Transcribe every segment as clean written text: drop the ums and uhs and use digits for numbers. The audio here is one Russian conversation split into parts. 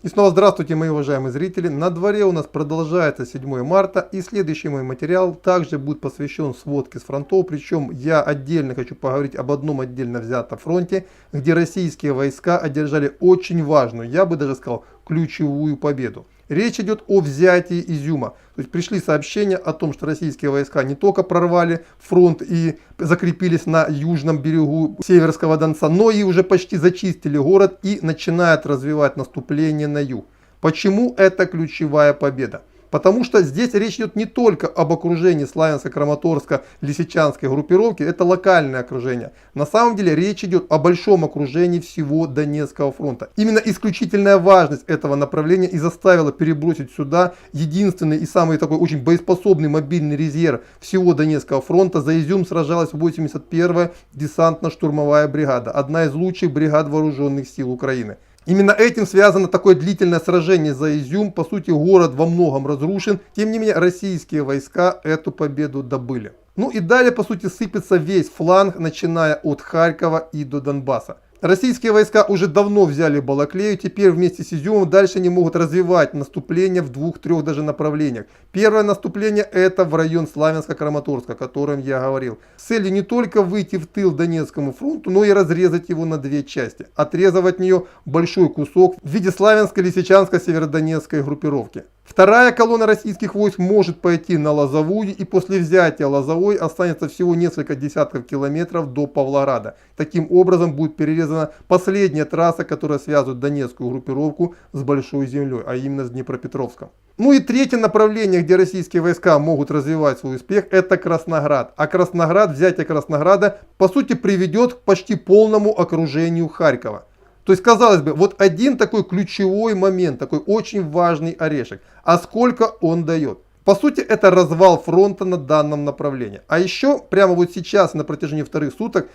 И снова здравствуйте, мои уважаемые зрители. На дворе у нас продолжается 7 марта, и следующий мой материал также будет посвящен сводке с фронтов. Причем я отдельно хочу поговорить об одном отдельно взятом фронте, где российские войска одержали очень важную, я бы даже сказал, ключевую победу. Речь идет о взятии Изюма. То есть пришли сообщения о том, что российские войска не только прорвали фронт и закрепились на южном берегу Северского Донца, но и уже почти зачистили город и начинают развивать наступление на юг. Почему это ключевая победа? Потому что здесь речь идет не только об окружении Славянско-Краматорско-Лисичанской группировки, это локальное окружение. На самом деле речь идет о большом окружении всего Донецкого фронта. Именно исключительная важность этого направления и заставила перебросить сюда единственный и самый такой очень боеспособный мобильный резерв всего Донецкого фронта. За Изюм сражалась 81-я десантно-штурмовая бригада, одна из лучших бригад вооруженных сил Украины. Именно этим связано такое длительное сражение за Изюм. По сути, город во многом разрушен. Тем не менее, российские войска эту победу добыли. Ну и далее, по сути, сыпется весь фланг, начиная от Харькова и до Донбасса. Российские войска уже давно взяли Балаклею, теперь вместе с Изюмом дальше они могут развивать наступление в двух-трех даже направлениях. Первое наступление это в район Славянска-Краматорска, о котором я говорил. С целью не только выйти в тыл Донецкому фронту, но и разрезать его на две части. Отрезав от нее большой кусок в виде Славянско-Лисичанско-Северодонецкой группировки. Вторая колонна российских войск может пойти на Лозовую, и после взятия Лозовой останется всего несколько десятков километров до Павлограда. Таким образом будет перерезана последняя трасса, которая связывает Донецкую группировку с Большой землей, а именно с Днепропетровском. Ну и третье направление, где российские войска могут развивать свой успех, это Красноград. А Красноград, взятие Краснограда, по сути, приведет к почти полному окружению Харькова. То есть, казалось бы, вот один такой ключевой момент, такой очень важный орешек. А сколько он дает? По сути, это развал фронта на данном направлении. А еще, прямо вот сейчас, на протяжении вторых суток,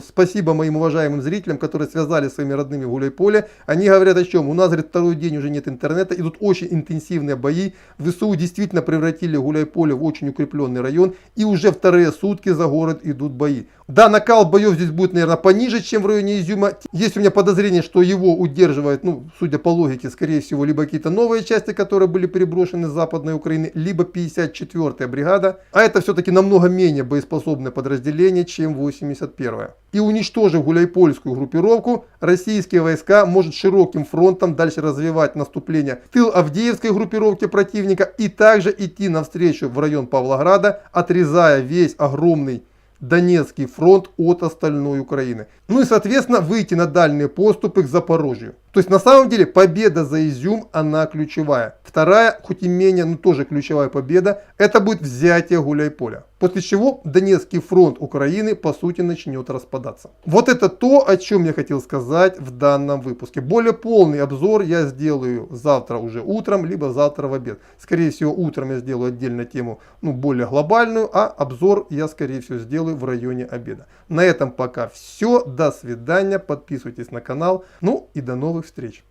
спасибо моим уважаемым зрителям, которые связались с своими родными в Гуляйполе, они говорят о чем? У нас, говорит, второй день уже нет интернета, идут очень интенсивные бои. ВСУ действительно превратили Гуляйполе в очень укрепленный район, и уже вторые сутки за город идут бои. Да, накал боев здесь будет, наверное, пониже, чем в районе Изюма. Есть у меня подозрение, что его удерживает, ну, судя по логике, скорее всего, либо какие-то новые части, которые были переброшены с Западной Украины, либо 54-я бригада. А это все-таки намного менее боеспособное подразделение, чем 81-я. И уничтожив Гуляйпольскую группировку, российские войска может широким фронтом дальше развивать наступление в тыл Авдеевской группировки противника и также идти навстречу в район Павлограда, отрезая весь огромный Донецкий фронт от остальной Украины. Ну и, соответственно, выйти на дальние поступы к Запорожью. То есть, на самом деле, победа за Изюм, она ключевая. Вторая, хоть и менее, но тоже ключевая победа, это будет взятие Гуляйполя. После чего Донецкий фронт Украины, по сути, начнет распадаться. Вот это то, о чем я хотел сказать в данном выпуске. Более полный обзор я сделаю завтра уже утром, либо завтра в обед. Скорее всего, утром я сделаю отдельно тему, ну, более глобальную, а обзор я, скорее всего, сделаю в районе обеда. На этом пока все. До свидания. Подписывайтесь на канал. Ну и до новых встреч.